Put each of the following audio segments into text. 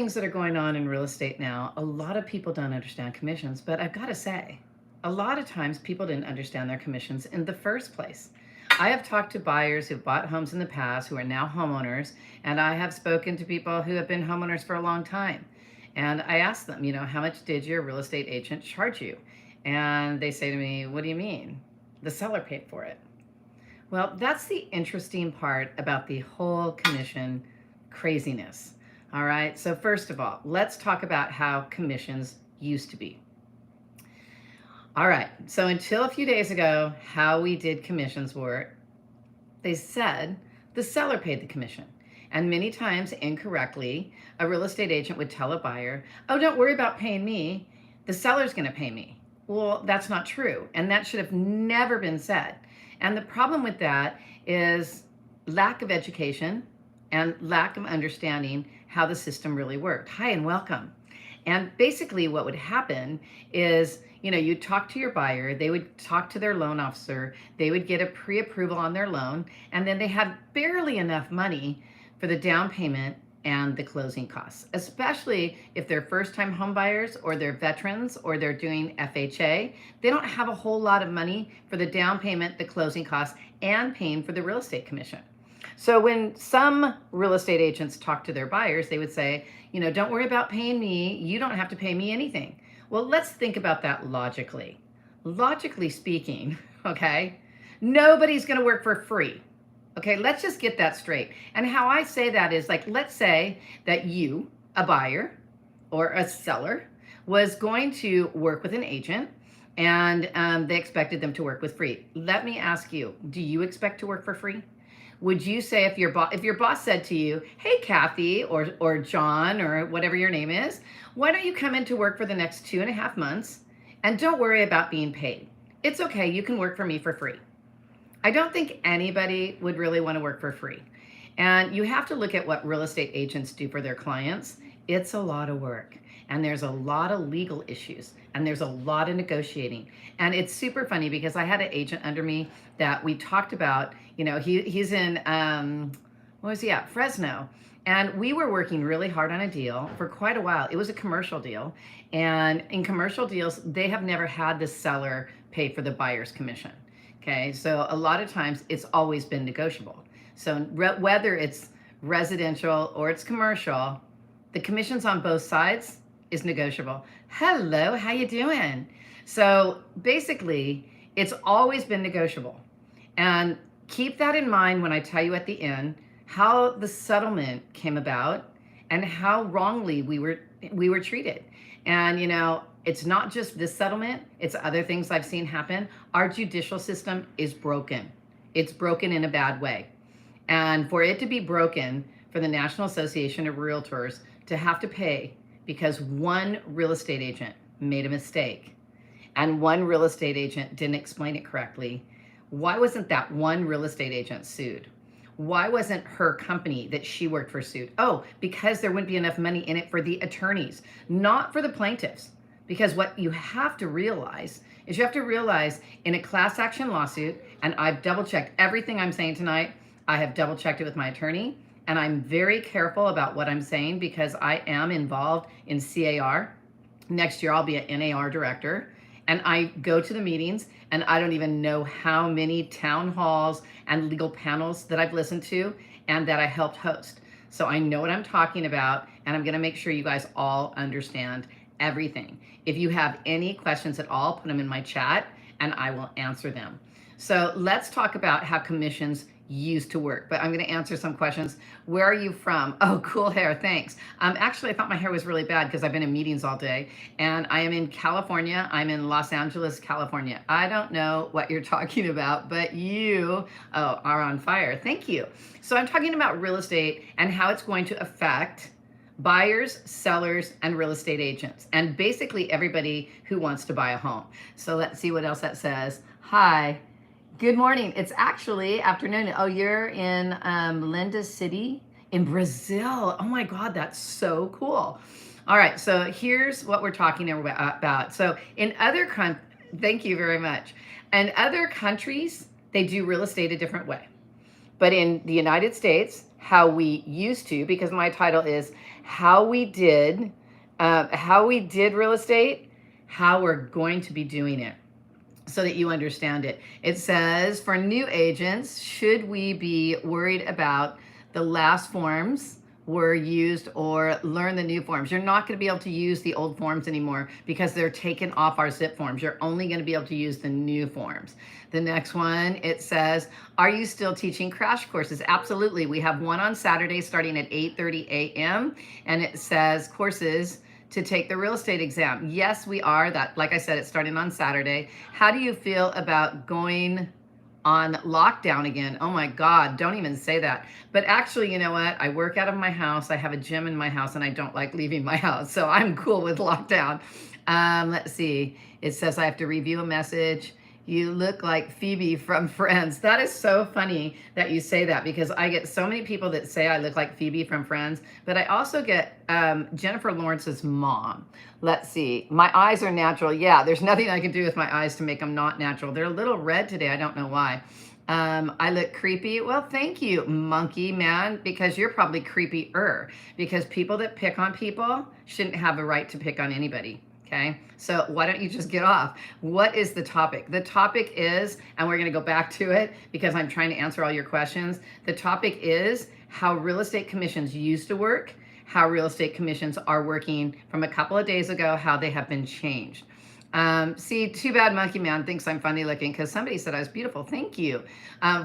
Things that are going on in real estate now, a lot of people don't understand commissions, but I've got to say, a lot of times people didn't understand their commissions in the first place. I have talked to buyers who've bought homes in the past who are now homeowners, and I have spoken to people who have been homeowners for a long time. And I asked them, how much did your real estate agent charge you? And they say to me, what do you mean? The seller paid for it. Well, that's the interesting part about the whole commission craziness. All right. So, first of all, let's talk about how commissions used to be. All right. So, until a few days ago, how we did commissions were they said the seller paid the commission. And many times, incorrectly, a real estate agent would tell a buyer, oh, don't worry about paying me. The seller's going to pay me. Well, that's not true. And that should have never been said. And the problem with that is lack of education and lack of understanding how the system really worked. Hi and welcome. And basically what would happen is, you'd talk to your buyer, they would talk to their loan officer, they would get a pre-approval on their loan, and then they had barely enough money for the down payment and the closing costs, especially if they're first-time home buyers or they're veterans or they're doing FHA. They don't have a whole lot of money for the down payment, the closing costs, and paying for the real estate commission. So when some real estate agents talk to their buyers, they would say, don't worry about paying me. You don't have to pay me anything. Well, let's think about that logically. Logically speaking, okay, nobody's going to work for free. Okay, let's just get that straight. And how I say that is like, let's say that you, a buyer or a seller, was going to work with an agent and they expected them to work with free. Let me ask you, do you expect to work for free? Would you say if your boss said to you, hey, Kathy or John or whatever your name is, why don't you come into work for the next 2.5 months and don't worry about being paid? It's okay, you can work for me for free. I don't think anybody would really want to work for free. And you have to look at what real estate agents do for their clients. It's a lot of work. And there's a lot of legal issues. And there's a lot of negotiating. And it's super funny because I had an agent under me that we talked about, he's in, what was he at? Fresno. And we were working really hard on a deal for quite a while. It was a commercial deal. And in commercial deals, they have never had the seller pay for the buyer's commission. Okay, so a lot of times it's always been negotiable. So whether it's residential or it's commercial, the commissions on both sides is negotiable. Hello, how you doing? So basically, it's always been negotiable. And keep that in mind when I tell you at the end how the settlement came about and how wrongly we were treated. And it's not just this settlement, it's other things I've seen happen. Our judicial system is broken. It's broken in a bad way. And for it to be broken, for the National Association of Realtors to have to pay because one real estate agent made a mistake and one real estate agent didn't explain it correctly, why wasn't that one real estate agent sued? Why wasn't her company that she worked for sued? Oh, because there wouldn't be enough money in it for the attorneys, not for the plaintiffs. Because what you have to realize is in a class action lawsuit, and I've double checked everything I'm saying tonight, I have double checked it with my attorney, and I'm very careful about what I'm saying because I am involved in CAR. Next year, I'll be an NAR director, and I go to the meetings, and I don't even know how many town halls and legal panels that I've listened to and that I helped host. So I know what I'm talking about, and I'm going to make sure you guys all understand everything. If you have any questions at all, put them in my chat and I will answer them. So let's talk about how commissions used to work, but I'm going to answer some questions. Where are you from? Oh, cool hair. Thanks. Actually, I thought my hair was really bad because I've been in meetings all day and I am in California. I'm in Los Angeles, California. I don't know what you're talking about, but you are on fire. Thank you. So I'm talking about real estate and how it's going to affect buyers, sellers, and real estate agents, and basically everybody who wants to buy a home. So let's see what else that says. Hi, good morning. It's actually afternoon. Oh, you're in Linda City in Brazil. Oh my God, that's so cool. All right, so here's what we're talking about. So in other countries, thank you very much. In other countries, they do real estate a different way. But in the United States, how we used to, because my title is how we did real estate, how we're going to be doing it, so that you understand it. It says, for new agents, should we be worried about the last forms were used or learn the new forms? You're not going to be able to use the old forms anymore because they're taken off our zip forms. You're only going to be able to use the new forms. The next one, it says, are you still teaching crash courses? Absolutely. We have one on Saturday starting at 8:30 a.m. and it says courses to take the real estate exam. Yes, we are. That, like I said, it's starting on Saturday. How do you feel about going on lockdown again? Oh my God, don't even say that. But actually, you know what? I work out of my house. I have a gym in my house and I don't like leaving my house. So I'm cool with lockdown. Let's see. It says I have to review a message. You look like Phoebe from Friends. That is so funny that you say that, because I get so many people that say I look like Phoebe from Friends, but I also get Jennifer Lawrence's mom. Let's see. My eyes are natural. Yeah, there's nothing I can do with my eyes to make them not natural. They're a little red today. I don't know why. I look creepy. Well, thank you, monkey man, because you're probably creepier, because people that pick on people shouldn't have a right to pick on anybody. Okay, so why don't you just get off? What is the topic? The topic is, and we're going to go back to it because I'm trying to answer all your questions. The topic is how real estate commissions used to work, how real estate commissions are working from a couple of days ago, how they have been changed. See, too bad Monkey Man thinks I'm funny looking because somebody said I was beautiful. Thank you.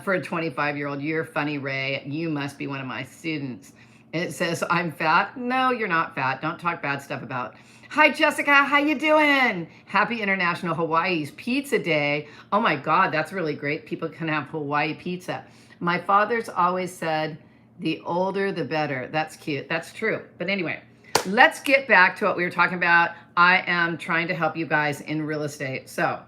For a 25-year-old, you're funny, Ray. You must be one of my students. And it says, I'm fat. No, you're not fat. Don't talk bad stuff about. Hi, Jessica. How you doing? Happy International Hawaii's Pizza Day. Oh my God, that's really great. People can have Hawaii pizza. My father's always said, the older, the better. That's cute. That's true. But anyway, let's get back to what we were talking about. I am trying to help you guys in real estate. So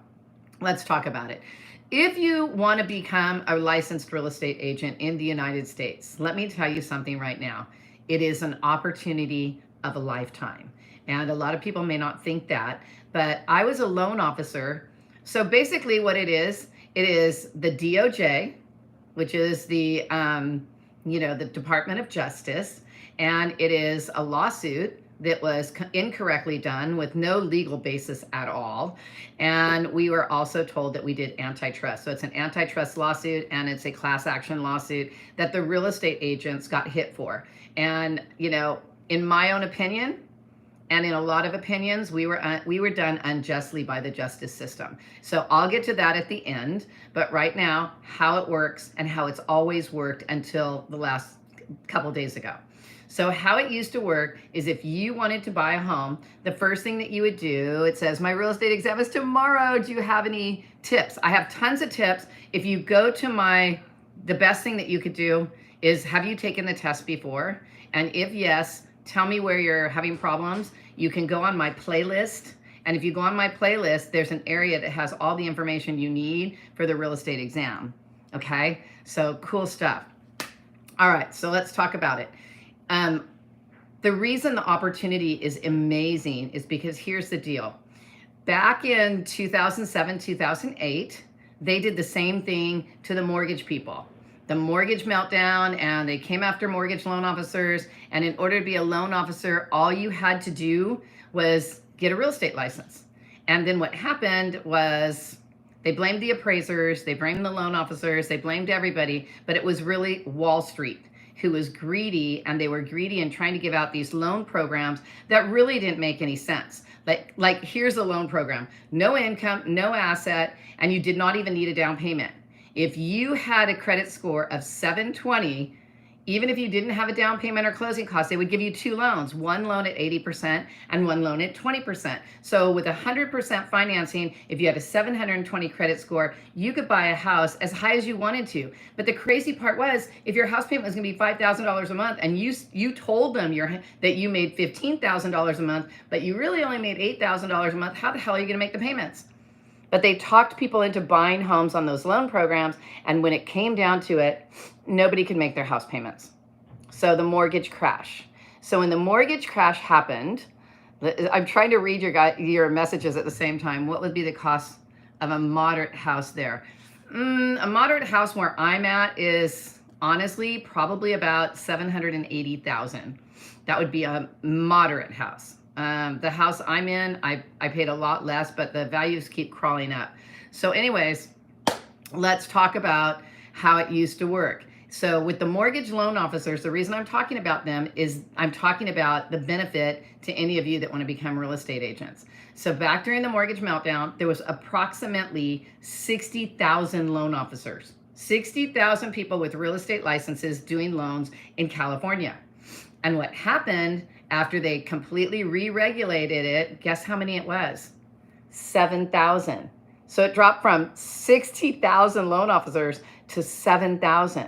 let's talk about it. If you want to become a licensed real estate agent in the United States, let me tell you something right now. It is an opportunity of a lifetime. And a lot of people may not think that, but I was a loan officer. So basically what it is the DOJ, which is the Department of Justice, and it is a lawsuit that was incorrectly done with no legal basis at all. And we were also told that we did antitrust. So it's an antitrust lawsuit and it's a class action lawsuit that the real estate agents got hit for. And, in my own opinion, and in a lot of opinions, we were done unjustly by the justice system. So I'll get to that at the end. But right now, how it works and how it's always worked until the last couple days ago. So how it used to work is if you wanted to buy a home, the first thing that you would do, it says, my real estate exam is tomorrow. Do you have any tips? I have tons of tips. If you go to the best thing that you could do is, have you taken the test before? And if yes, tell me where you're having problems. You can go on my playlist. And if you go on my playlist, there's an area that has all the information you need for the real estate exam. Okay, so cool stuff. All right, so let's talk about it. The reason the opportunity is amazing is because here's the deal. Back in 2007, 2008, they did the same thing to the mortgage people. The mortgage meltdown, and they came after mortgage loan officers. And in order to be a loan officer, all you had to do was get a real estate license. And then what happened was they blamed the appraisers, they blamed the loan officers, they blamed everybody, but it was really Wall Street who was greedy, and they were greedy and trying to give out these loan programs that really didn't make any sense. Like here's a loan program, no income, no asset, and you did not even need a down payment. If you had a credit score of 720, even if you didn't have a down payment or closing costs, they would give you two loans, one loan at 80% and one loan at 20%. So with 100% financing, if you had a 720 credit score, you could buy a house as high as you wanted to. But the crazy part was, if your house payment was gonna be $5,000 a month and you told them that you made $15,000 a month, but you really only made $8,000 a month, how the hell are you gonna make the payments? But they talked people into buying homes on those loan programs, and when it came down to it, nobody could make their house payments. So the mortgage crash. So when the mortgage crash happened, I'm trying to read your messages at the same time. What would be the cost of a moderate house there? A moderate house where I'm at is honestly, probably about 780,000. That would be a moderate house. The house I'm in, I paid a lot less, but the values keep crawling up. So anyways, let's talk about how it used to work. So with the mortgage loan officers, the reason I'm talking about them is I'm talking about the benefit to any of you that want to become real estate agents. So back during the mortgage meltdown, there was approximately 60,000 loan officers, 60,000 people with real estate licenses doing loans in California. And what happened after they completely re-regulated it, guess how many it was? 7,000. So it dropped from 60,000 loan officers to 7,000.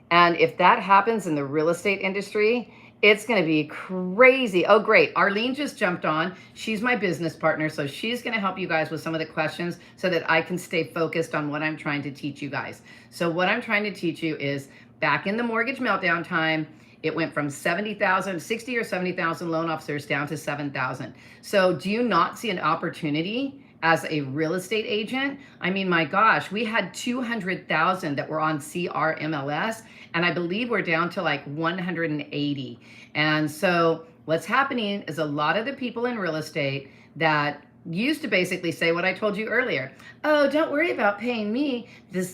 And if that happens in the real estate industry, it's going to be crazy. Oh, great. Arlene just jumped on. She's my business partner. So she's going to help you guys with some of the questions so that I can stay focused on what I'm trying to teach you guys. So what I'm trying to teach you is back in the mortgage meltdown time, it went from 70,000, 60 or 70,000 loan officers down to 7,000. So do you not see an opportunity as a real estate agent? I mean, my gosh, we had 200,000 that were on CRMLS, and I believe we're down to like 180. And so what's happening is a lot of the people in real estate that used to basically say what I told you earlier. Oh, don't worry about paying me.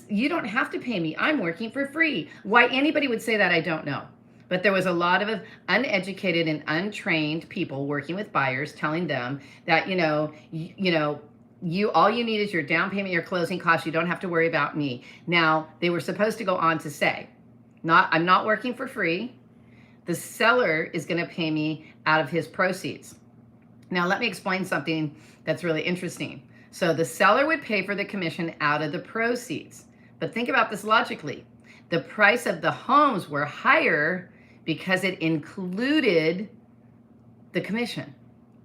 You don't have to pay me. I'm working for free. Why anybody would say that, I don't know. But there was a lot of uneducated and untrained people working with buyers telling them that, all you need is your down payment, your closing costs. You don't have to worry about me. Now, they were supposed to go on to say, I'm not working for free. The seller is going to pay me out of his proceeds. Now, let me explain something that's really interesting. So the seller would pay for the commission out of the proceeds. But think about this logically. The price of the homes were higher because it included the commission,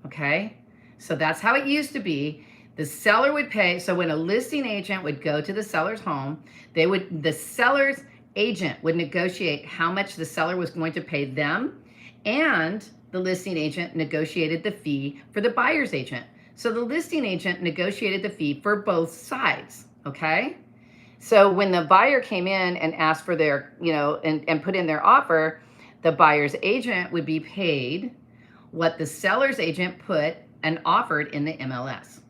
okay? So that's how it used to be. The seller would pay, so when a listing agent would go to the seller's home, the seller's agent would negotiate how much the seller was going to pay them, and the listing agent negotiated the fee for the buyer's agent. So the listing agent negotiated the fee for both sides, okay? So when the buyer came in and asked for their, and put in their offer, the buyer's agent would be paid what the seller's agent put and offered in the MLS.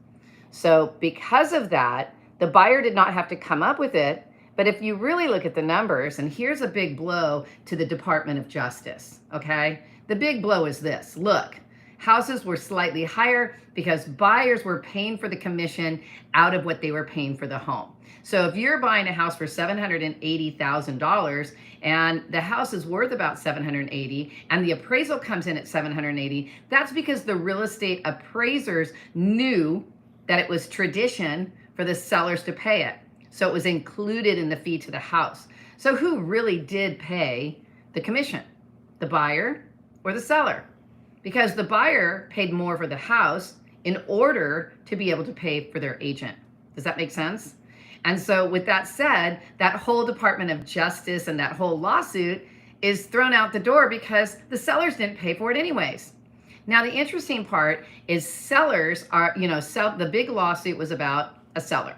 So because of that, the buyer did not have to come up with it. But if you really look at the numbers, and here's a big blow to the Department of Justice, okay? The big blow is this. Look, houses were slightly higher because buyers were paying for the commission out of what they were paying for the home. So if you're buying a house for $780,000 and the house is worth about $780,000 and the appraisal comes in at $780,000, that's because the real estate appraisers knew that it was tradition for the sellers to pay it. So it was included in the fee to the house. So who really did pay the commission? The buyer or the seller? Because the buyer paid more for the house in order to be able to pay for their agent. Does that make sense? And so with that said, that whole Department of Justice and that whole lawsuit is thrown out the door because the sellers didn't pay for it anyways. Now, the interesting part is sellers are, the big lawsuit was about a seller,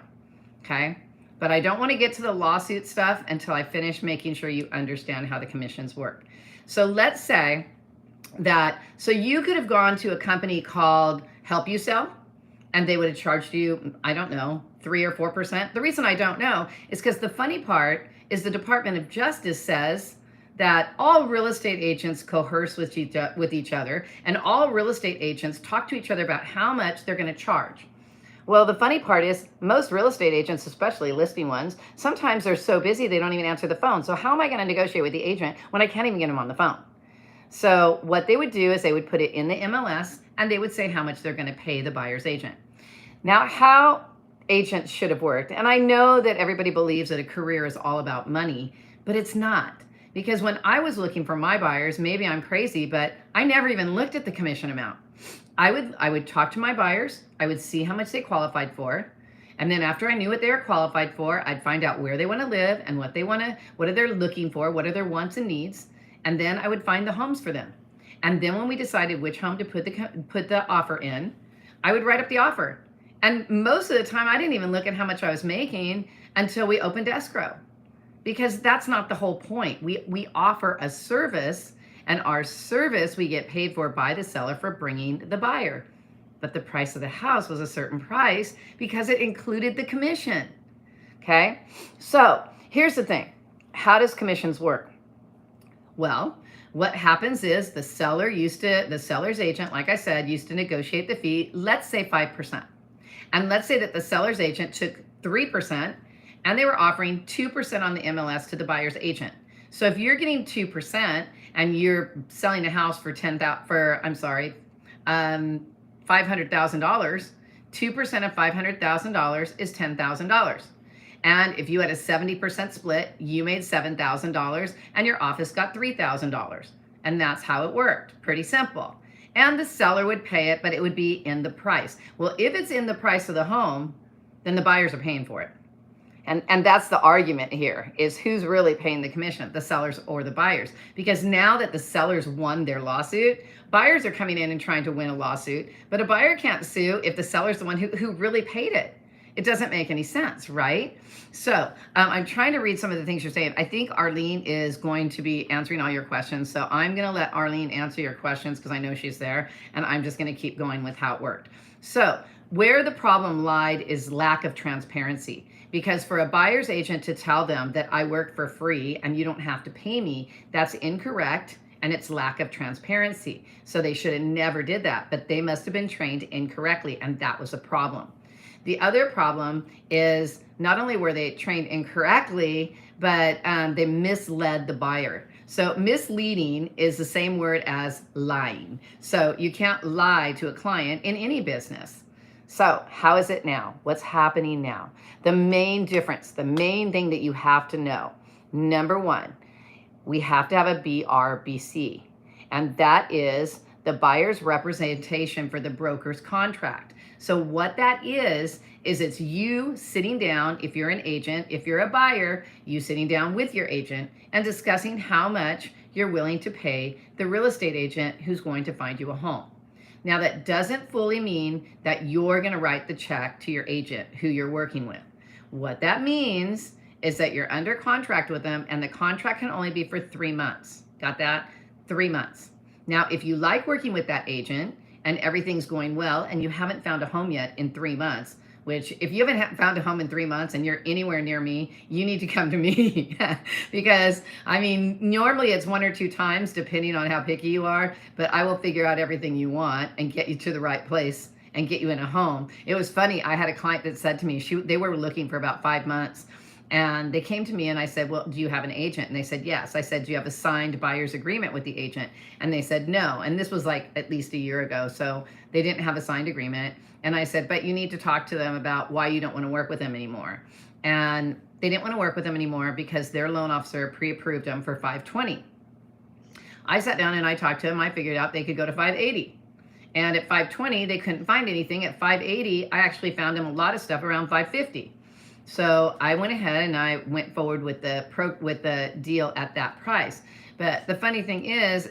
okay? But I don't want to get to the lawsuit stuff until I finish making sure you understand how the commissions work. So let's say so you could have gone to a company called Help You Sell, and they would have charged you, I don't know, 3 or 4%. The reason I don't know is because the funny part is the Department of Justice says that all real estate agents coerce with each other, and all real estate agents talk to each other about how much they're going to charge. Well, the funny part is most real estate agents, especially listing ones, sometimes they're so busy they don't even answer the phone. So how am I going to negotiate with the agent when I can't even get them on the phone? So what they would do is they would put it in the MLS and they would say how much they're going to pay the buyer's agent. Now, how agents should have worked, and I know that everybody believes that a career is all about money, but it's not. Because when I was looking for my buyers, maybe I'm crazy, but I never even looked at the commission amount. I would talk to my buyers, I would see how much they qualified for, and then after I knew what they were qualified for, I'd find out where they want to live and what are they looking for, what are their wants and needs, and then I would find the homes for them. And then when we decided which home to put the offer in, I would write up the offer. And most of the time, I didn't even look at how much I was making until we opened escrow. because that's not the whole point. We offer a service, and our service we get paid for by the seller for bringing the buyer. But the price of the house was a certain price because it included the commission. Okay? So here's the thing. How does commissions work? Well, what happens is the seller's agent, like I said, used to negotiate the fee, let's say 5%. And let's say that the seller's agent took 3% and they were offering 2% on the MLS to the buyer's agent. So if you're getting 2% and you're selling a house for $500,000, 2% of $500,000 is $10,000. And if you had a 70% split, you made $7,000 and your office got $3,000. And that's how it worked. Pretty simple. And the seller would pay it, but it would be in the price. Well, if it's in the price of the home, then the buyers are paying for it. And that's the argument here, is who's really paying the commission, the sellers or the buyers? Because now that the sellers won their lawsuit, buyers are coming in and trying to win a lawsuit, but a buyer can't sue if the seller's the one who really paid it. It doesn't make any sense, right? So I'm trying to read some of the things you're saying. I think Arlene is going to be answering all your questions. So I'm going to let Arlene answer your questions because I know she's there, and I'm just going to keep going with how it worked. So where the problem lied is lack of transparency. Because for a buyer's agent to tell them that I work for free and you don't have to pay me, that's incorrect, and it's lack of transparency. So they should have never did that, but they must have been trained incorrectly, and that was a problem. The other problem is not only were they trained incorrectly, but they misled the buyer. So misleading is the same word as lying. So you can't lie to a client in any business. So how is it now? What's happening now? The main difference, the main thing that you have to know, number one, we have to have a BRBC, and that is the buyer's representation for the broker's contract. So what that is it's you sitting down, if you're an agent, if you're a buyer, you sitting down with your agent and discussing how much you're willing to pay the real estate agent who's going to find you a home. Now, that doesn't fully mean that you're going to write the check to your agent who you're working with. What that means is that you're under contract with them, and the contract can only be for 3 months. Got that? 3 months. Now, if you like working with that agent and everything's going well and you haven't found a home yet in 3 months, which if you haven't found a home in 3 months and you're anywhere near me, you need to come to me because I mean, normally it's 1 or 2 times depending on how picky you are, but I will figure out everything you want and get you to the right place and get you in a home. It was funny. I had a client that said to me, they were looking for about 5 months, and they came to me and I said, well, do you have an agent? And they said, yes. I said, do you have a signed buyer's agreement with the agent? And they said, no. And this was like at least a year ago. So they didn't have a signed agreement. And I said, but you need to talk to them about why you don't want to work with them anymore. And they didn't want to work with them anymore because their loan officer pre-approved them for 520. I sat down and I talked to them. I figured out they could go to 580. And at 520, they couldn't find anything. At 580, I actually found them a lot of stuff around 550. So I went ahead and I went forward with the deal at that price. But the funny thing is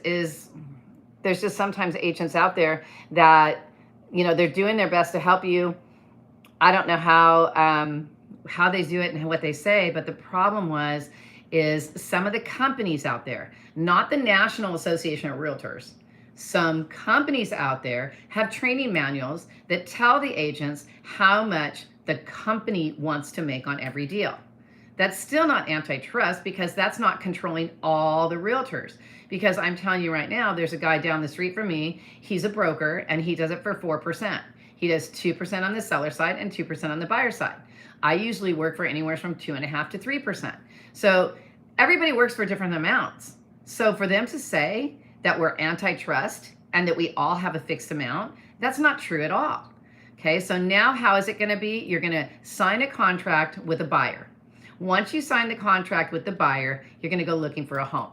there's just sometimes agents out there that, you know, they're doing their best to help you. I don't know how they do it and what they say, but the problem is some of the companies out there, not the National Association of Realtors, some companies out there have training manuals that tell the agents how much the company wants to make on every deal. That's still not antitrust because that's not controlling all the realtors. Because I'm telling you right now, there's a guy down the street from me. He's a broker and he does it for 4%. He does 2% on the seller side and 2% on the buyer side. I usually work for anywhere from 2.5% to 3%. So everybody works for different amounts. So for them to say that we're antitrust and that we all have a fixed amount, that's not true at all. Okay, so now how is it going to be? You're going to sign a contract with a buyer. Once you sign the contract with the buyer, you're going to go looking for a home.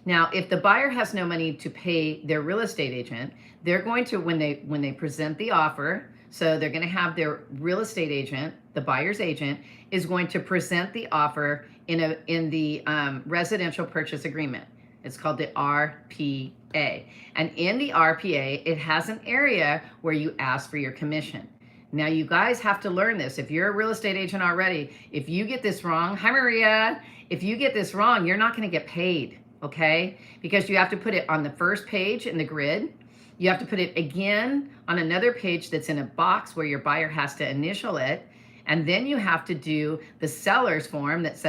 Now, if the buyer has no money to pay their real estate agent, they're going to, when they present the offer, so they're going to have their real estate agent, the buyer's agent, is going to present the offer in the residential purchase agreement. It's called the RPA. And in the RPA, it has an area where you ask for your commission. Now, you guys have to learn this. If you're a real estate agent already, if you get this wrong, hi Maria, if you get this wrong, you're not going to get paid, okay? Because you have to put it on the first page in the grid. You have to put it again on another page that's in a box where your buyer has to initial it. And then you have to do the seller's form that's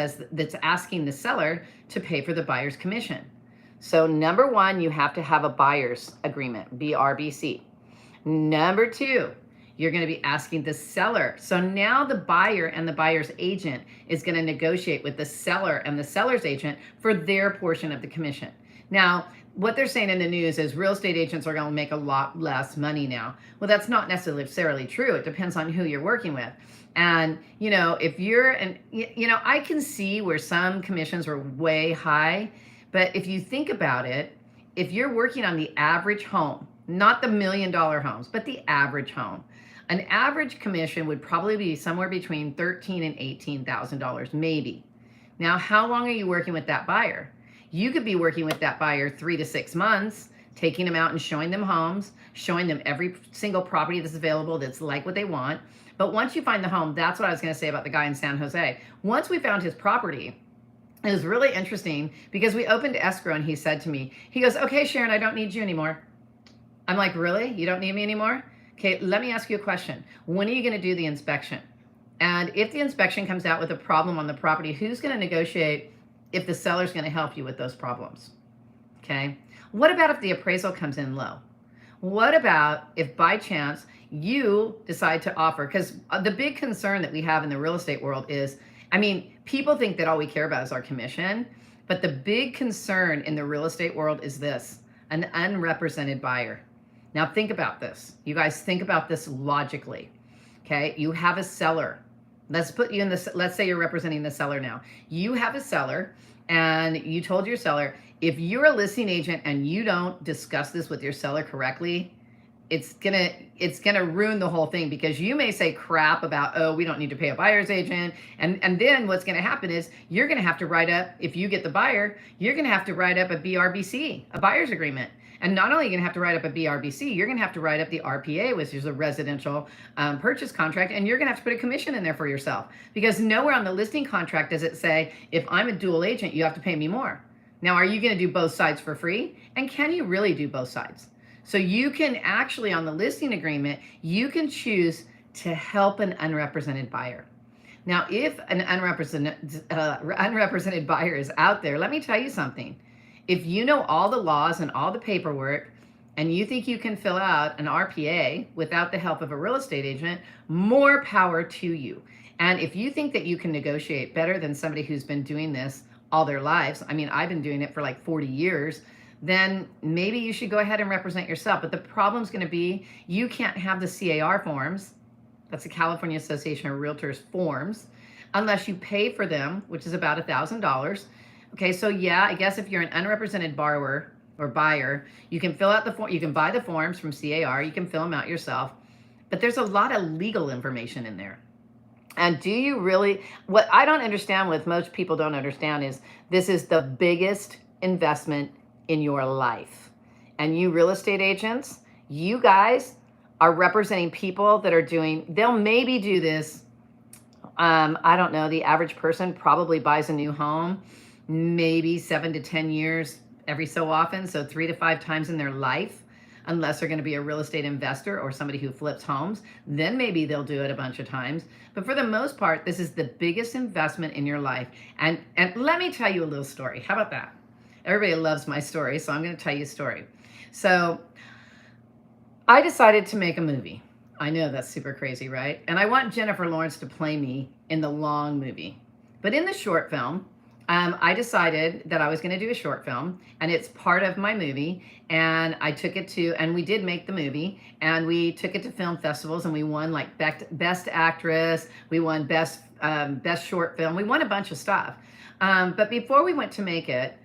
asking the seller to pay for the buyer's commission. So number one, you have to have a buyer's agreement, BRBC. Number two, you're going to be asking the seller. So now the buyer and the buyer's agent is going to negotiate with the seller and the seller's agent for their portion of the commission. Now, what they're saying in the news is real estate agents are going to make a lot less money now. Well, that's not necessarily true. It depends on who you're working with. And, if you're, I can see where some commissions were way high, but if you think about it, if you're working on the average home, not the $1 million homes, but the average home, an average commission would probably be somewhere between $13,000 and $18,000, maybe. Now, how long are you working with that buyer? You could be working with that buyer 3 to 6 months, taking them out and showing them homes, showing them every single property that's available that's like what they want. But once you find the home, that's what I was going to say about the guy in San Jose. Once we found his property, it was really interesting because we opened escrow and he said to me, he goes, okay, Sharon, I don't need you anymore. I'm like, really? You don't need me anymore? Okay, let me ask you a question. When are you going to do the inspection? And if the inspection comes out with a problem on the property, who's going to negotiate if the seller's going to help you with those problems? Okay. What about if the appraisal comes in low? What about if by chance you decide to offer? Because the big concern that we have in the real estate world is, people think that all we care about is our commission, but the big concern in the real estate world is this: an unrepresented buyer. Now think about this. You guys think about this logically. Okay, you have a seller. Let's put you in this. Let's say you're representing the seller now. You have a seller, and you told your seller, if you're a listing agent and you don't discuss this with your seller correctly, it's gonna ruin the whole thing, because you may say crap about, oh, we don't need to pay a buyer's agent, and then what's gonna happen is you're gonna have to write up, if you get the buyer, you're gonna have to write up a BRBC, a buyer's agreement. And not only are you going to have to write up a BRBC, you're going to have to write up the RPA, which is a residential purchase contract, and you're going to have to put a commission in there for yourself, because nowhere on the listing contract does it say, if I'm a dual agent, you have to pay me more. Now, are you going to do both sides for free? And can you really do both sides? So you can actually, on the listing agreement, you can choose to help an unrepresented buyer. Now, if an unrepresented buyer is out there, let me tell you something. If you know all the laws and all the paperwork, and you think you can fill out an RPA without the help of a real estate agent, more power to you. And if you think that you can negotiate better than somebody who's been doing this all their lives, I've been doing it for like 40 years, then maybe you should go ahead and represent yourself. But the problem's going to be, you can't have the CAR forms, that's the California Association of Realtors forms, unless you pay for them, which is about $1,000. Okay, so yeah, I guess if you're an unrepresented borrower or buyer, you can fill out the form, you can buy the forms from CAR, you can fill them out yourself, but there's a lot of legal information in there. And do you really, what I don't understand, what most people don't understand, is this is the biggest investment in your life. And you real estate agents, you guys are representing people that are doing, they'll maybe do this, I don't know, the average person probably buys a new home maybe 7 to 10 years every so often, so 3 to 5 times in their life, unless they're going to be a real estate investor or somebody who flips homes. Then maybe they'll do it a bunch of times. But for the most part, this is the biggest investment in your life. And let me tell you a little story. How about that? Everybody loves my story, so I'm going to tell you a story. So I decided to make a movie. I know that's super crazy, right? And I want Jennifer Lawrence to play me in the long movie. But in the short film, I decided that I was going to do a short film, and it's part of my movie. And I took it to, and we did make the movie, and we took it to film festivals, and we won like best actress. We won best short film. We won a bunch of stuff. But before we went to make it,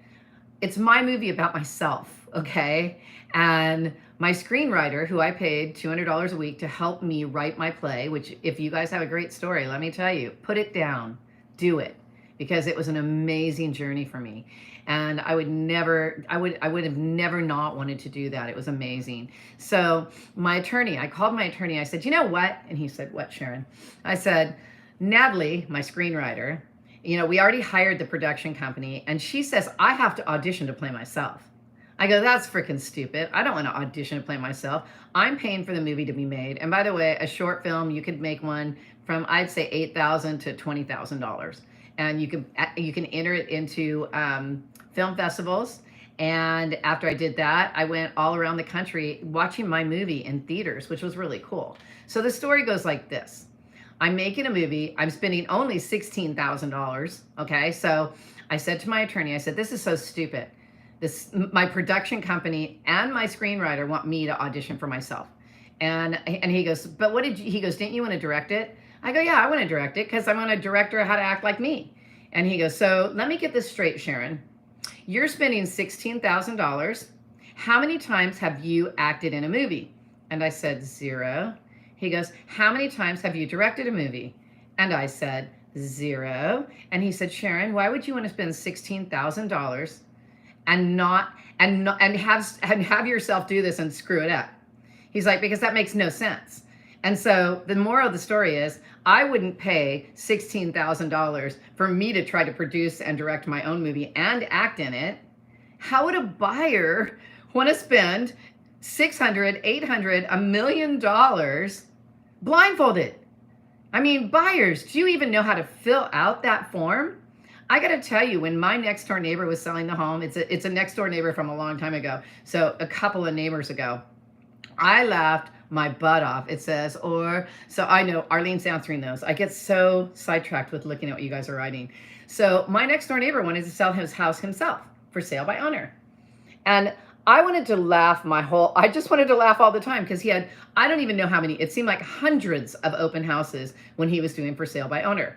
it's my movie about myself, okay? And my screenwriter, who I paid $200 a week to help me write my play, which if you guys have a great story, let me tell you, put it down, do it. Because it was an amazing journey for me. And I would have never not wanted to do that. It was amazing. So I called my attorney. I said, you know what? And he said, what, Sharon? I said, Natalie, my screenwriter, we already hired the production company, and she says I have to audition to play myself. I go, that's freaking stupid. I don't want to audition to play myself. I'm paying for the movie to be made. And by the way, a short film, you could make one from, I'd say, $8,000 to $20,000. And you can enter it into film festivals. And after I did that, I went all around the country watching my movie in theaters, which was really cool. So the story goes like this. I'm making a movie. I'm spending only $16,000. Okay. So I said to my attorney, I said, this is so stupid. My production company and my screenwriter want me to audition for myself. And he goes, but he goes, didn't you want to direct it? I go, yeah, I want to direct it because I want a director how to act like me. And he goes, so let me get this straight, Sharon. You're spending $16,000. How many times have you acted in a movie? And I said, 0. He goes, how many times have you directed a movie? And I said, 0. And he said, Sharon, why would you want to spend $16,000 and have yourself do this and screw it up? He's like, because that makes no sense. And so the moral of the story is, I wouldn't pay $16,000 for me to try to produce and direct my own movie and act in it. How would a buyer want to spend $600, $800, $1 million blindfolded? I mean, buyers, do you even know how to fill out that form? I got to tell you, when my next door neighbor was selling the home, it's a next door neighbor from a long time ago. So a couple of neighbors ago, I laughed my butt off. It says, so I know Arlene's answering those. I get so sidetracked with looking at what you guys are writing. So my next door neighbor wanted to sell his house himself for sale by owner. And I wanted to laugh I just wanted to laugh all the time because he had, I don't even know how many, it seemed like hundreds of open houses when he was doing for sale by owner.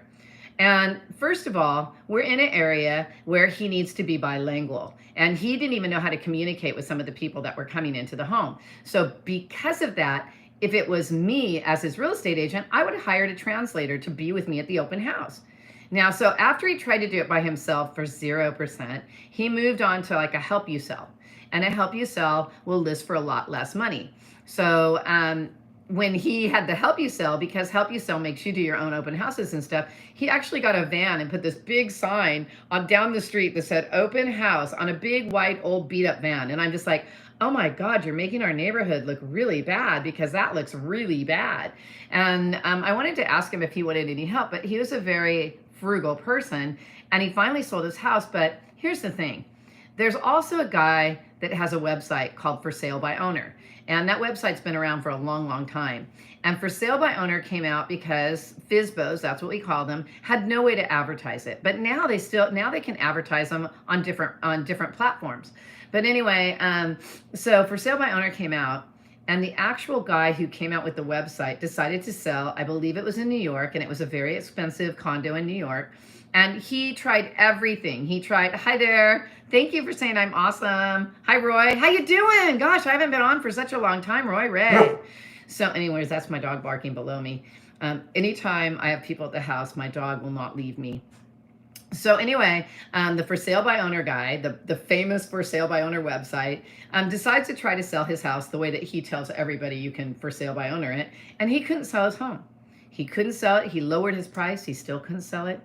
And first of all, we're in an area where he needs to be bilingual. And he didn't even know how to communicate with some of the people that were coming into the home. So because of that, if it was me as his real estate agent, I would have hired a translator to be with me at the open house. Now, so after he tried to do it by himself for 0%, he moved on to like a help you sell. And a help you sell will list for a lot less money. So when he had the help you sell, because help you sell makes you do your own open houses and stuff, he actually got a van and put this big sign on down the street that said open house on a big white old beat up van. And I'm just like, oh my God, you're making our neighborhood look really bad, because that looks really bad. And I wanted to ask him if he wanted any help, but he was a very frugal person and he finally sold his house. But here's the thing. There's also a guy that has a website called For Sale by Owner. And that website's been around for a long, long time. And For Sale by Owner came out because FSBOs, that's what we call them, had no way to advertise it. But now they can advertise them on different platforms. But anyway, so For Sale by Owner came out, and the actual guy who came out with the website decided to sell, I believe it was in New York, and it was a very expensive condo in New York. And he tried everything. He tried, hi there. Thank you for saying I'm awesome. Hi, Roy. How you doing? Gosh, I haven't been on for such a long time, Roy Ray. So anyways, that's my dog barking below me. Anytime I have people at the house, my dog will not leave me. So anyway, the For Sale by Owner guy, the famous For Sale by Owner website, decides to try to sell his house the way that he tells everybody you can For Sale by Owner it. And he couldn't sell his home. He couldn't sell it. He lowered his price. He still couldn't sell it.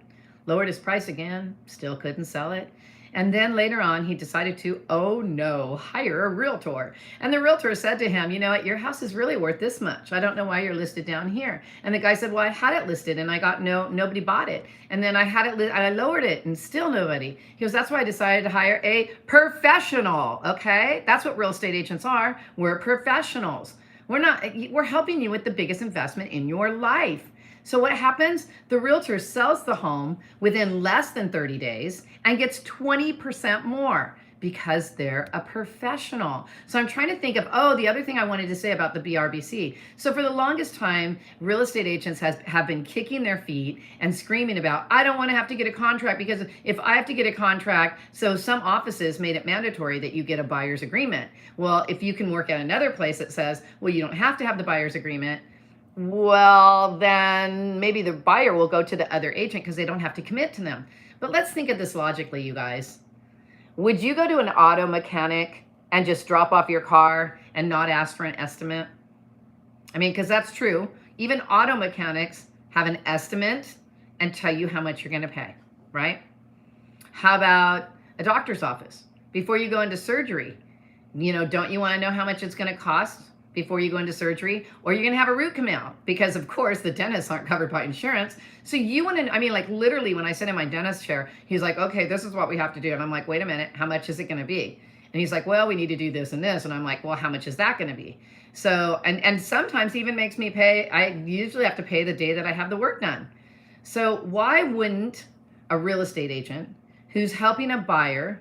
Lowered his price again, still couldn't sell it. And then later on, he decided to, oh no, hire a realtor. And the realtor said to him, you know what, your house is really worth this much. I don't know why you're listed down here. And the guy said, well, I had it listed and I got nobody bought it. And then I had it, I lowered it and still nobody. He goes, that's why I decided to hire a professional, okay? That's what real estate agents are. We're professionals. We're helping you with the biggest investment in your life. So what happens? The realtor sells the home within less than 30 days and gets 20% more because they're a professional. So I'm trying to think of, the other thing I wanted to say about the BRBC. So for the longest time, real estate agents have been kicking their feet and screaming about, I don't want to have to get a contract, because if I have to get a contract, so some offices made it mandatory that you get a buyer's agreement. Well, if you can work at another place that says, well, you don't have to have the buyer's agreement, well, then maybe the buyer will go to the other agent because they don't have to commit to them. But let's think of this logically, you guys. Would you go to an auto mechanic and just drop off your car and not ask for an estimate? I mean, because that's true. Even auto mechanics have an estimate and tell you how much you're going to pay, right? How about a doctor's office? Before you go into surgery, don't you want to know how much it's going to cost before you go into surgery? Or you're going to have a root canal because, of course, the dentists aren't covered by insurance. So you want to, I mean, like literally when I sit in my dentist chair, he's like, okay, this is what we have to do. And I'm like, wait a minute, how much is it going to be? And he's like, well, we need to do this and this. And I'm like, well, how much is that going to be? So, and sometimes even makes me pay, I usually have to pay the day that I have the work done. So why wouldn't a real estate agent who's helping a buyer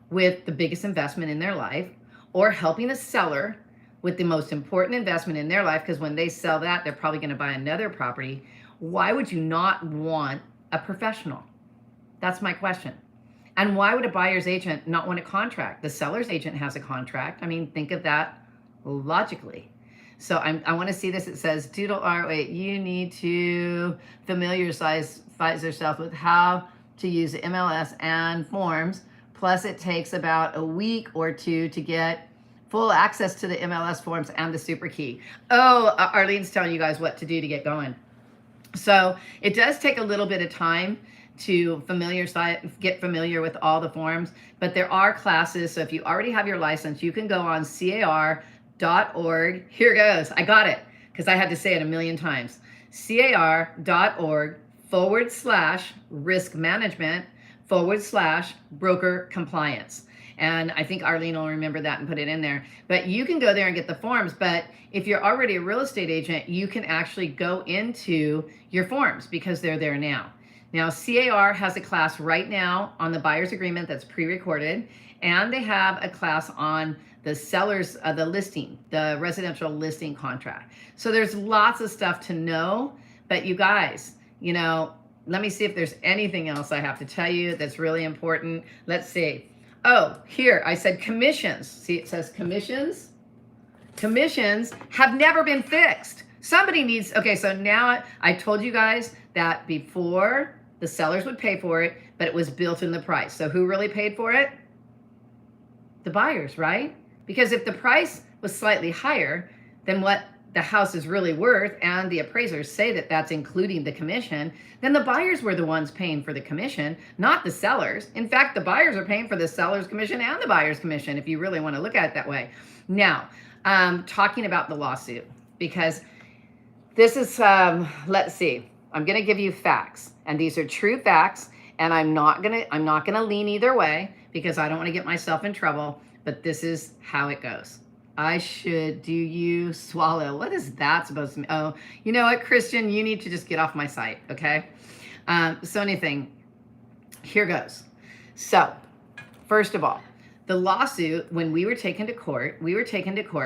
with the biggest investment in their life, or helping a seller with the most important investment in their life, because when they sell that, they're probably going to buy another property, why would you not want a professional? That's my question. And why would a buyer's agent not want a contract? The seller's agent has a contract. I mean, think of that logically. So I want to see this. It says, wait, you need to familiarize yourself with how to use the MLS and forms. Plus, it takes about a week or two to get full access to the MLS forms and the super key. Oh, Arlene's telling you guys what to do to get going. So it does take a little bit of time to get familiar with all the forms, but there are classes. So if you already have your license, you can go on car.org. Here goes. I got it because I had to say it a million times. car.org/risk management/broker compliance. And I think Arlene will remember that and put it in there. But you can go there and get the forms. But if you're already a real estate agent, you can actually go into your forms because they're there now. Now, CAR has a class right now on the buyer's agreement that's pre-recorded. And they have a class on the seller's, the listing, the residential listing contract. So there's lots of stuff to know. But you guys, let me see if there's anything else I have to tell you that's really important. Let's see. Oh, here, I said commissions. See, it says commissions. Commissions have never been fixed. Somebody needs, okay, so now I told you guys that before the sellers would pay for it, but it was built in the price. So who really paid for it? The buyers, right? Because if the price was slightly higher than what the house is really worth, and the appraisers say that that's including the commission, then the buyers were the ones paying for the commission, not the sellers. In fact, the buyers are paying for the seller's commission and the buyer's commission, if you really want to look at it that way. Now, talking about the lawsuit, because this is, let's see, I'm going to give you facts, and these are true facts, and I'm not going to lean either way because I don't want to get myself in trouble, but this is how it goes. Do you swallow? What is that supposed to mean? Oh, you know what, Christian, you need to just get off my site, okay? Here goes. So, first of all, the lawsuit, when we were taken to court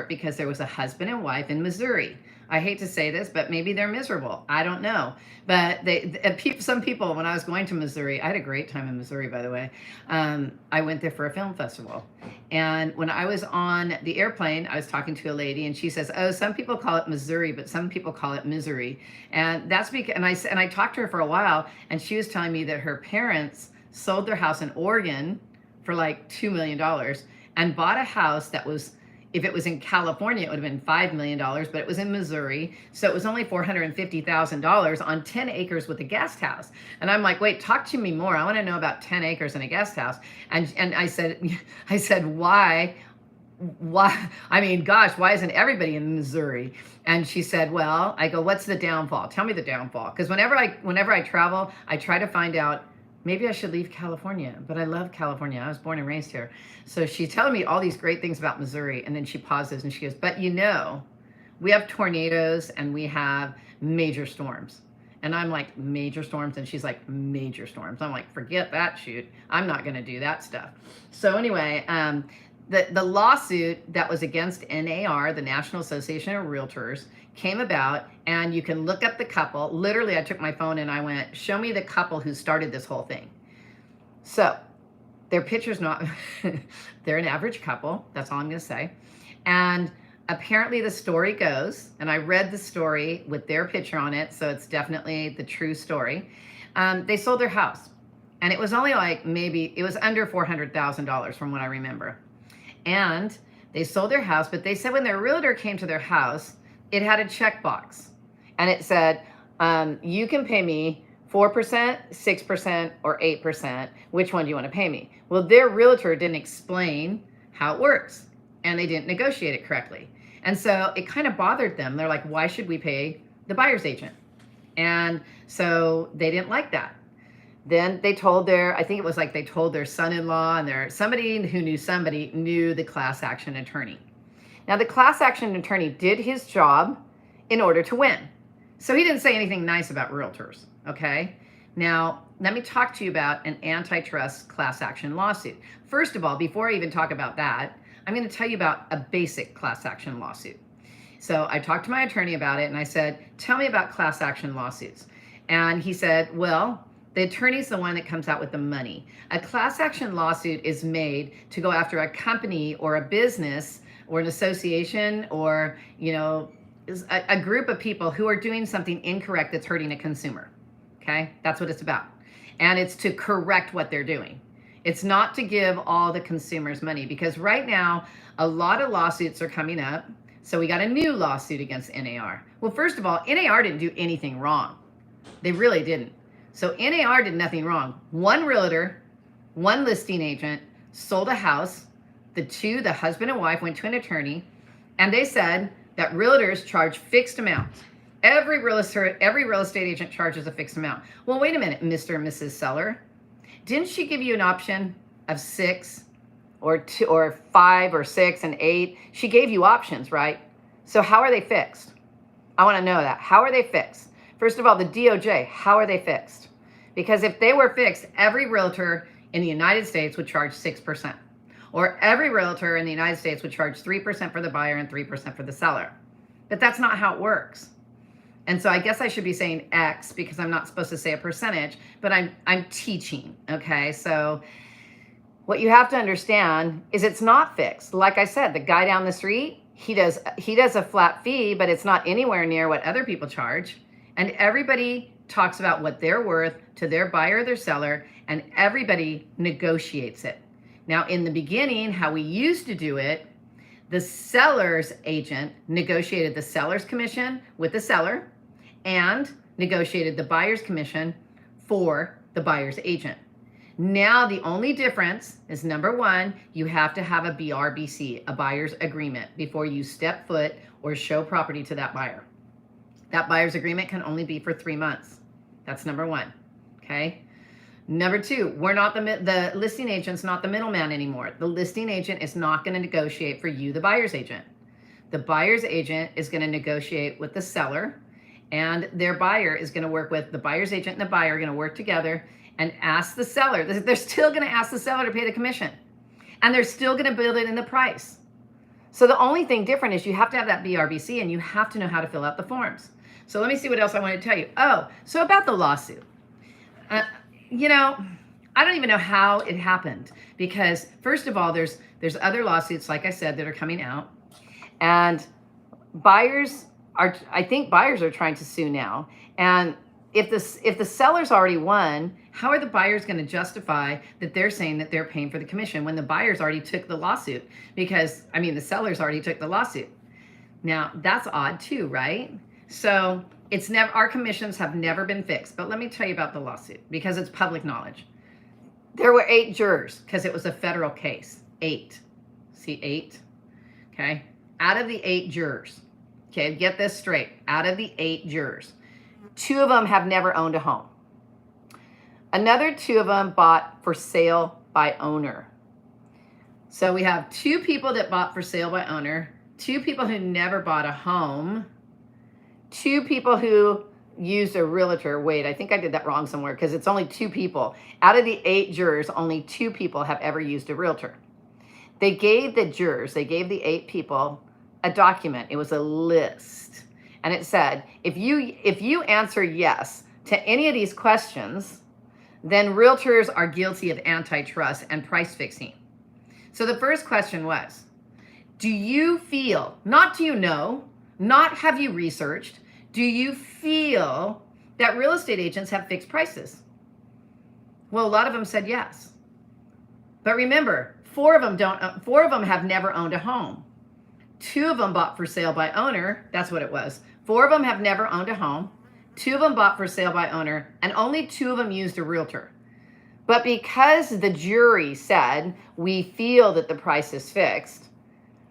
because there was a husband and wife in Missouri. I hate to say this, but maybe they're miserable. I don't know. But some people, when I was going to Missouri, I had a great time in Missouri, by the way. I went there for a film festival. And when I was on the airplane, I was talking to a lady, and she says, oh, some people call it Missouri, but some people call it misery. And that's because, and I talked to her for a while, and she was telling me that her parents sold their house in Oregon for like $2 million and bought a house that was, if it was in California, it would have been $5 million, but it was in Missouri. So it was only $450,000 on 10 acres with a guest house. And I'm like, wait, talk to me more. I want to know about 10 acres and a guest house. And I said, why? I mean, gosh, why isn't everybody in Missouri? And she said, well, I go, what's the downfall? Tell me the downfall. Because whenever I travel, I try to find out, maybe I should leave California, but I love California. I was born and raised here. So she's telling me all these great things about Missouri. And then she pauses and she goes, but we have tornadoes and we have major storms. And I'm like, major storms? And she's like, major storms. I'm like, forget that shoot. I'm not going to do that stuff. So anyway, the lawsuit that was against NAR, the National Association of Realtors, came about, and you can look up the couple. Literally, I took my phone and I went, show me the couple who started this whole thing. So their picture's not, they're an average couple. That's all I'm going to say. And apparently the story goes, and I read the story with their picture on it, so it's definitely the true story. They sold their house. And it was only like it was under $400,000 from what I remember. And they sold their house, but they said when their realtor came to their house, it had a checkbox. And it said, you can pay me 4%, 6%, or 8%. Which one do you want to pay me? Well, their realtor didn't explain how it works, and they didn't negotiate it correctly. And so it kind of bothered them. They're like, why should we pay the buyer's agent? And so they didn't like that. Then they told I think it was like they told their son-in-law and somebody who knew somebody knew the class action attorney. Now the class action attorney did his job in order to win. So he didn't say anything nice about realtors, okay? Now, let me talk to you about an antitrust class action lawsuit. First of all, before I even talk about that, I'm going to tell you about a basic class action lawsuit. So I talked to my attorney about it and I said, tell me about class action lawsuits. And he said, well, the attorney's the one that comes out with the money. A class action lawsuit is made to go after a company or a business or an association or, a group of people who are doing something incorrect that's hurting a consumer. Okay? That's what it's about. And it's to correct what they're doing. It's not to give all the consumers money, because right now, a lot of lawsuits are coming up. So we got a new lawsuit against NAR. Well, first of all, NAR didn't do anything wrong. They really didn't. So NAR did nothing wrong. One realtor, one listing agent sold a house. The husband and wife, went to an attorney, and they said that realtors charge fixed amounts. Every real estate agent charges a fixed amount. Well, wait a minute, Mr. and Mrs. Seller. Didn't she give you an option of 6 or 2 or 5 or 6 and 8? She gave you options, right? So how are they fixed? I want to know that. How are they fixed? First of all, the DOJ, how are they fixed? Because if they were fixed, every realtor in the United States would charge 6%. Or every realtor in the United States would charge 3% for the buyer and 3% for the seller. But that's not how it works. And so I guess I should be saying X because I'm not supposed to say a percentage, but I'm teaching, okay? So what you have to understand is it's not fixed. Like I said, the guy down the street, he does a flat fee, but it's not anywhere near what other people charge. And everybody talks about what they're worth to their buyer or their seller, and everybody negotiates it. Now, in the beginning, how we used to do it, the seller's agent negotiated the seller's commission with the seller and negotiated the buyer's commission for the buyer's agent. Now, the only difference is, number one, you have to have a BRBC, a buyer's agreement, before you step foot or show property to that buyer. That buyer's agreement can only be for 3 months. That's number one, okay? Number two, the listing agent's not the middleman anymore. The listing agent is not going to negotiate for you, the buyer's agent. The buyer's agent is going to negotiate with the seller, and their buyer is going to work with the buyer's agent, and the buyer are going to work together and ask the seller. They're still going to ask the seller to pay the commission, and they're still going to build it in the price. So the only thing different is you have to have that BRBC, and you have to know how to fill out the forms. So let me see what else I want to tell you. Oh, so about the lawsuit. I don't even know how it happened, because first of all, there's other lawsuits, like I said, that are coming out, and I think buyers are trying to sue now. And if the seller's already won, how are the buyers going to justify that they're saying that they're paying for the commission when the buyers already took the lawsuit? Because, the sellers already took the lawsuit. Now, that's odd too, right? So our commissions have never been fixed. But let me tell you about the lawsuit, because it's public knowledge. There were 8 jurors because it was a federal case. 8. See, 8? Okay. Out of the 8 jurors, okay, get this straight. Out of the 8 jurors, 2 of them have never owned a home. Another 2 of them bought for sale by owner. So we have 2 people that bought for sale by owner, 2 people who never bought a home, 2 people who used a realtor. Wait, I think I did that wrong somewhere, because it's only 2 people. Out of the 8 jurors, only 2 people have ever used a realtor. They gave the 8 people a document. It was a list. And it said, if you answer yes to any of these questions, then realtors are guilty of antitrust and price fixing. So the first question was, do you feel, not do you know, not have you researched, do you feel that real estate agents have fixed prices? Well, a lot of them said yes. But remember, four of them have never owned a home. 2 of them bought for sale by owner. That's what it was. 4 of them have never owned a home. 2 of them bought for sale by owner, and only 2 of them used a realtor. But because the jury said, we feel that the price is fixed,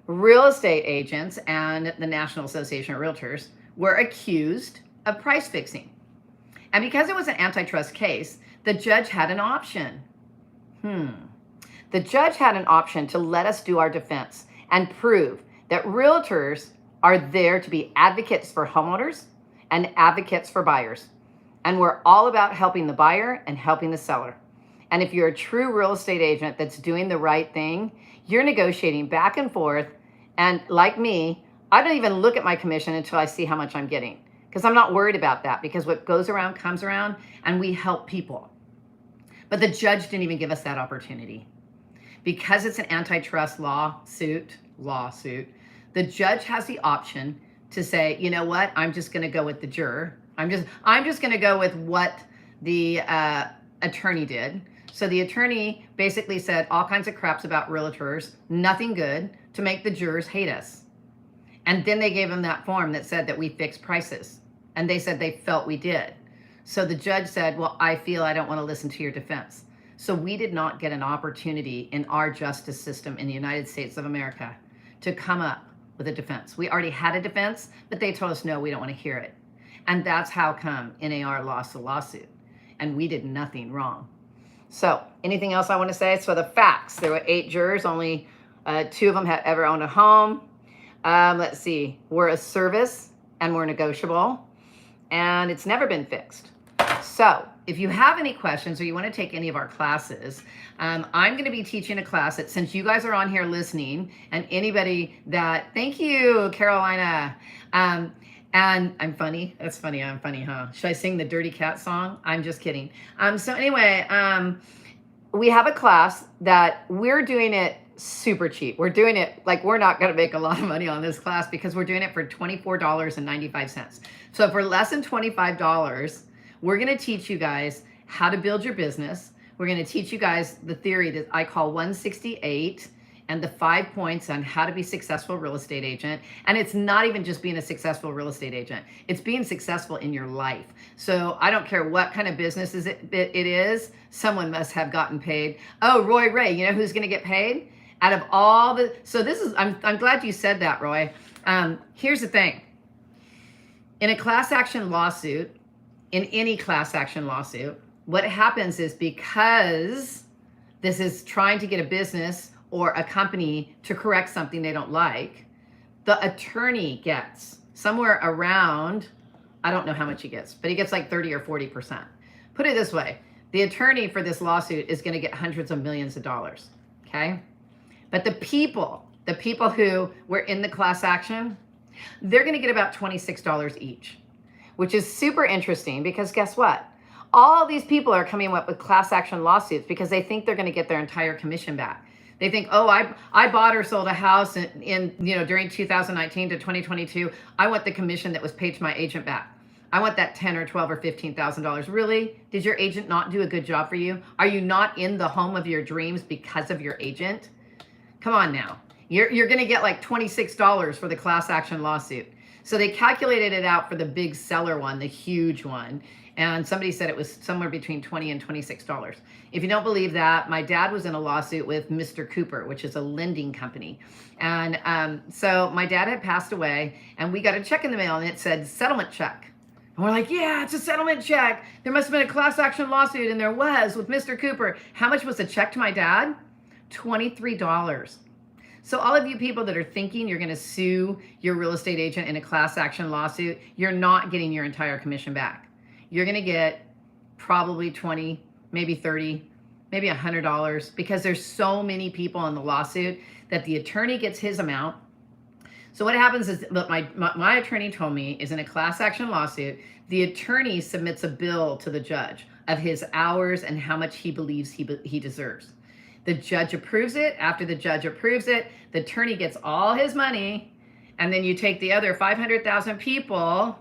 real estate agents and the National Association of Realtors were accused of price fixing. And because it was an antitrust case, the judge had an option. The judge had an option to let us do our defense and prove that realtors are there to be advocates for homeowners and advocates for buyers. And we're all about helping the buyer and helping the seller. And if you're a true real estate agent that's doing the right thing, you're negotiating back and forth. And like me, I don't even look at my commission until I see how much I'm getting, because I'm not worried about that, because what goes around comes around, and we help people. But the judge didn't even give us that opportunity. Because it's an antitrust lawsuit, the judge has the option to say, you know what, I'm just going to go with the juror. I'm just going to go with what the attorney did. So the attorney basically said all kinds of craps about realtors, nothing good, to make the jurors hate us. And then they gave them that form that said that we fixed prices. And they said they felt we did. So the judge said, well, I feel I don't want to listen to your defense. So we did not get an opportunity in our justice system in the United States of America to come up with a defense. We already had a defense, but they told us, no, we don't want to hear it. And that's how come NAR lost the lawsuit. And we did nothing wrong. So anything else I want to say? So the facts, there were 8 jurors, only 2 of them had ever owned a home. Let's see, we're a service and we're negotiable, and it's never been fixed. So if you have any questions or you want to take any of our classes, I'm going to be teaching a class that, since you guys are on here listening, and anybody that, thank you, Carolina. And I'm funny. That's funny. I'm funny, huh? Should I sing the Dirty Cat song? I'm just kidding. So anyway, we have a class that we're doing it super cheap. We're doing it like we're not going to make a lot of money on this class, because we're doing it for $24.95. So for less than $25, we're going to teach you guys how to build your business. We're going to teach you guys the theory that I call 168 and the 5 points on how to be a successful real estate agent. And it's not even just being a successful real estate agent. It's being successful in your life. So I don't care what kind of business it is, someone must have gotten paid. Oh, Roy Ray, you know who's going to get paid? Out of all the, so this is, I'm glad you said that, Roy. Here's the thing. In a class action lawsuit, in any class action lawsuit, what happens is, because this is trying to get a business or a company to correct something they don't like, the attorney gets somewhere around, I don't know how much he gets, but he gets like 30 or 40%. Put it this way, the attorney for this lawsuit is going to get hundreds of millions of dollars, okay? But the people who were in the class action, they're going to get about $26 each, which is super interesting, because guess what? All these people are coming up with class action lawsuits because they think they're going to get their entire commission back. They think, oh, I bought or sold a house in during 2019 to 2022. I want the commission that was paid to my agent back. I want that $10 or $12 or $15,000. Really? Did your agent not do a good job for you? Are you not in the home of your dreams because of your agent? Come on now. You're going to get like $26 for the class action lawsuit. So they calculated it out for the big seller one, the huge one. And somebody said it was somewhere between $20 and $26. If you don't believe that, my dad was in a lawsuit with Mr. Cooper, which is a lending company. And so my dad had passed away, and we got a check in the mail, and it said settlement check. And we're like, yeah, it's a settlement check. There must have been a class action lawsuit, and there was, with Mr. Cooper. How much was the check to my dad? $23. So all of you people that are thinking you're going to sue your real estate agent in a class action lawsuit, you're not getting your entire commission back. You're going to get probably 20, maybe 30, maybe $100, because there's so many people in the lawsuit that the attorney gets his amount. So what happens is, look, my attorney told me, is in a class action lawsuit, the attorney submits a bill to the judge of his hours and how much he believes he deserves. The judge approves it. After the judge approves it, the attorney gets all his money, and then you take the other 500,000 people,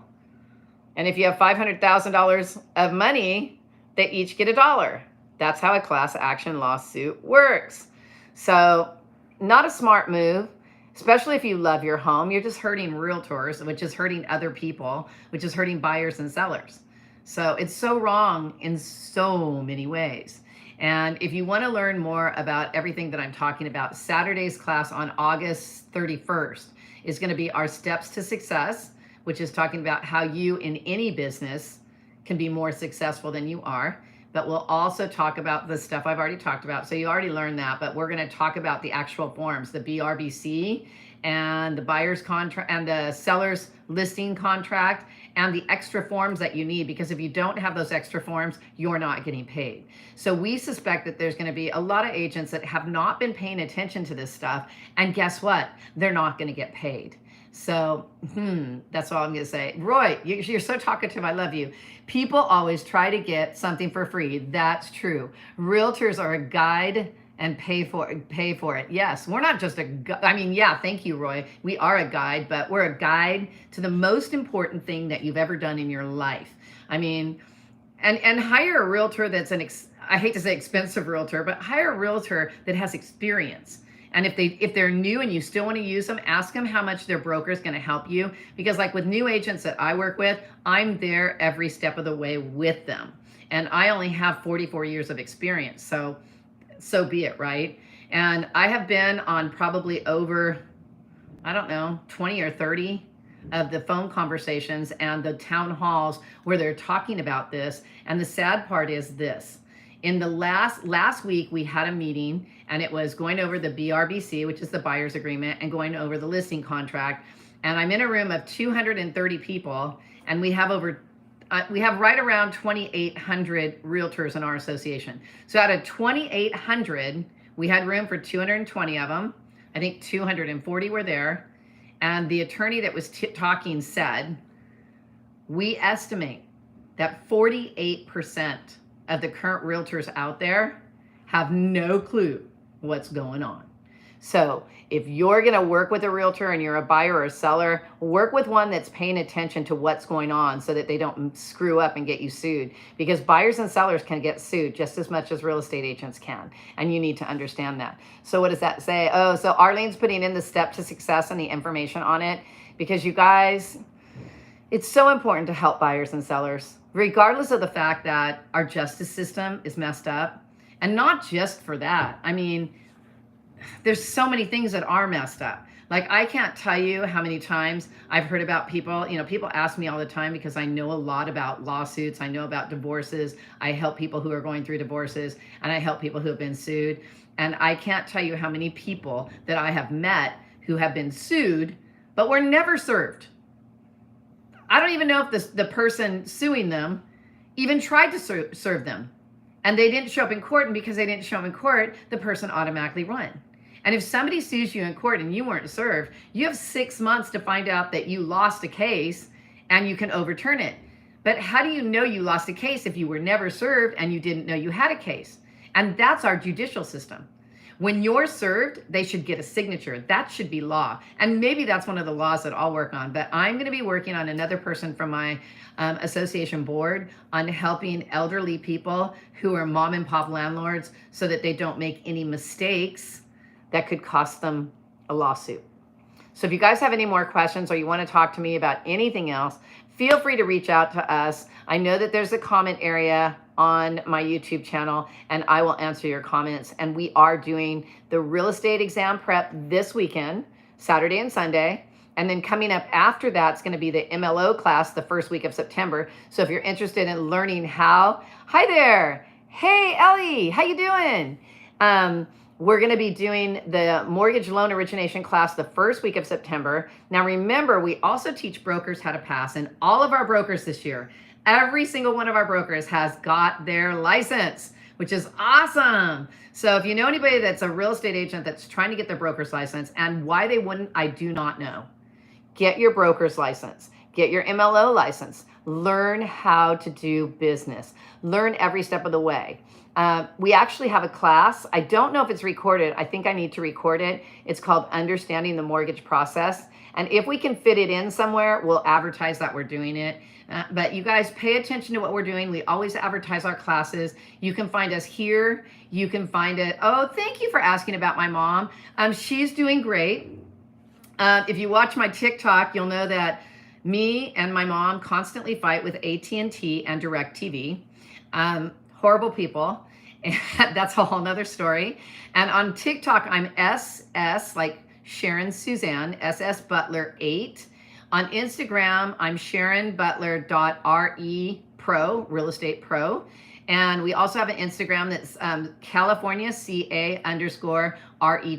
and if you have $500,000 of money, they each get $1. That's how a class action lawsuit works. So, not a smart move, especially if you love your home. You're just hurting realtors, which is hurting other people, which is hurting buyers and sellers. So, it's so wrong in so many ways. And if you want to learn more about everything that I'm talking about, Saturday's class on August 31st is going to be our steps to success, which is talking about how you in any business can be more successful than you are. But we'll also talk about the stuff I've already talked about. So you already learned that, but we're going to talk about the actual forms, the BRBC and the buyer's contract and the seller's listing contract and the extra forms that you need, because if you don't have those extra forms, you're not getting paid. So we suspect that there's going to be a lot of agents that have not been paying attention to this stuff. And guess what? They're not going to get paid. So that's all I'm going to say. Roy, you're so talkative. I love you. People always try to get something for free. That's true. Realtors are a guide and pay for it. Yes, we're not just thank you, Roy. We are a guide, but we're a guide to the most important thing that you've ever done in your life. I mean, and hire a realtor that's I hate to say expensive realtor, but hire a realtor that has experience. And if they're new and you still want to use them, ask them how much their broker is going to help you. Because like with new agents that I work with, I'm there every step of the way with them. And I only have 44 years of experience. So be it, right? And I have been on probably over, 20 or 30 of the phone conversations and the town halls where they're talking about this. And the sad part is this. In the last week, we had a meeting and it was going over the BRBC, which is the buyer's agreement, and going over the listing contract. And I'm in a room of 230 people, and we have right around 2,800 realtors in our association. So out of 2,800, we had room for 220 of them. I think 240 were there. And the attorney that was talking said, we estimate that 48% of the current realtors out there have no clue what's going on. So if you're going to work with a realtor and you're a buyer or a seller, work with one that's paying attention to what's going on so that they don't screw up and get you sued, because buyers and sellers can get sued just as much as real estate agents can. And you need to understand that. So what does that say? Oh, so Arlene's putting in the step to success and the information on it, because you guys, it's so important to help buyers and sellers, regardless of the fact that our justice system is messed up. And not just for that. I mean, there's so many things that are messed up. Like, I can't tell you how many times I've heard about people, people ask me all the time because I know a lot about lawsuits. I know about divorces. I help people who are going through divorces, and I help people who have been sued. And I can't tell you how many people that I have met who have been sued, but were never served. I don't even know if the person suing them even tried to serve them. And they didn't show up in court, and because they didn't show up in court, the person automatically won. And if somebody sues you in court and you weren't served, you have 6 months to find out that you lost a case and you can overturn it. But how do you know you lost a case if you were never served and you didn't know you had a case? And that's our judicial system. When you're served, they should get a signature. That should be law. And maybe that's one of the laws that I'll work on. But I'm going to be working on another person from my association board on helping elderly people who are mom and pop landlords so that they don't make any mistakes that could cost them a lawsuit. So if you guys have any more questions or you want to talk to me about anything else, feel free to reach out to us. I know that there's a comment area on my YouTube channel, and I will answer your comments. And we are doing the real estate exam prep this weekend, Saturday and Sunday. And then coming up after that, it's going to be the MLO class the first week of September. So if you're interested in learning how, hi there. Hey, Ellie, how you doing? We're going to be doing the mortgage loan origination class the first week of September. Now, remember, we also teach brokers how to pass, and all of our brokers this year, every single one of our brokers has got their license, which is awesome. So if you know anybody that's a real estate agent that's trying to get their broker's license, and why they wouldn't, I do not know. Get your broker's license. Get your MLO license. Learn how to do business. Learn every step of the way. We actually have a class. I don't know if it's recorded. I think I need to record it. It's called Understanding the Mortgage Process. And if we can fit it in somewhere, we'll advertise that we're doing it. But you guys pay attention to what we're doing. We always advertise our classes. You can find us here. You can find it. Oh, thank you for asking about my mom. She's doing great. If you watch my TikTok, you'll know that me and my mom constantly fight with AT&T and DirecTV. Horrible people. And that's a whole nother story. And on TikTok, I'm SS, like Sharon Suzanne, SS Butler 8. On Instagram, I'm SharonButler.re pro, real estate pro. And we also have an Instagram that's California CA_RE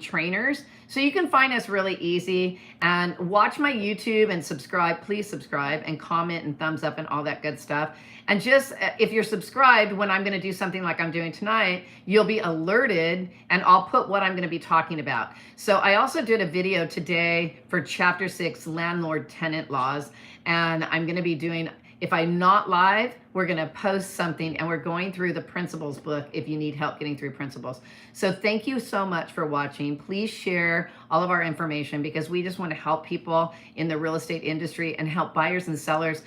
trainers. So you can find us really easy, and watch my YouTube and subscribe. Please subscribe and comment and thumbs up and all that good stuff. And just if you're subscribed, when I'm going to do something like I'm doing tonight, you'll be alerted, and I'll put what I'm going to be talking about. So I also did a video today for Chapter 6 Landlord Tenant Laws, and I'm going to be doing, if I'm not live, we're going to post something, and we're going through the principles book if you need help getting through principles. So thank you so much for watching. Please share all of our information, because we just want to help people in the real estate industry and help buyers and sellers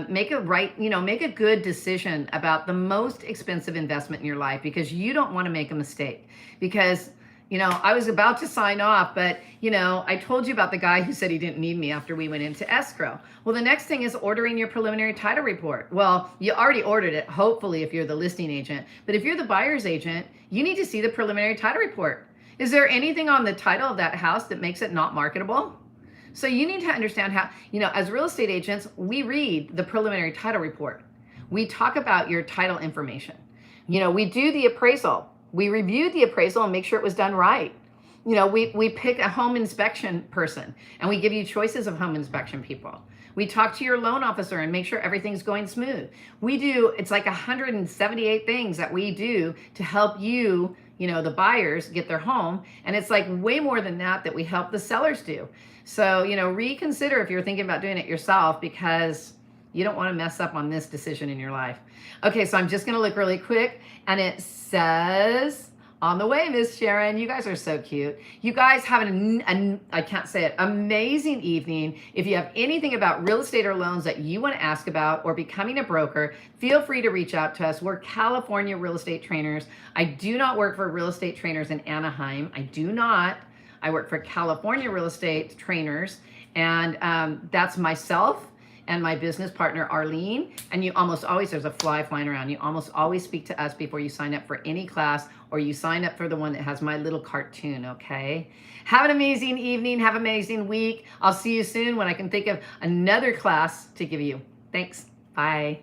make a good decision about the most expensive investment in your life, because you don't want to make a mistake. Because I was about to sign off, but, I told you about the guy who said he didn't need me after we went into escrow. Well, the next thing is ordering your preliminary title report. Well, you already ordered it, hopefully, if you're the listing agent. But if you're the buyer's agent, you need to see the preliminary title report. Is there anything on the title of that house that makes it not marketable? So you need to understand how, as real estate agents, we read the preliminary title report. We talk about your title information. We do the appraisal. We review the appraisal and make sure it was done right. We pick a home inspection person, and we give you choices of home inspection people. We talk to your loan officer and make sure everything's going smooth. It's like 178 things that we do to help you, the buyers get their home. And it's like way more than that we help the sellers do. So, reconsider if you're thinking about doing it yourself, because you don't want to mess up on this decision in your life. Okay, so I'm just going to look really quick, and it says, on the way, Miss Sharon. You guys are so cute. You guys have I can't say it, amazing evening. If you have anything about real estate or loans that you want to ask about, or becoming a broker, feel free to reach out to us. We're California real estate trainers. I do not work for real estate trainers in Anaheim. I do not. I work for California real estate trainers, and that's myself and my business partner, Arlene. And you almost always, there's a fly flying around. You almost always speak to us before you sign up for any class, or you sign up for the one that has my little cartoon, okay? Have an amazing evening. Have an amazing week. I'll see you soon when I can think of another class to give you. Thanks. Bye.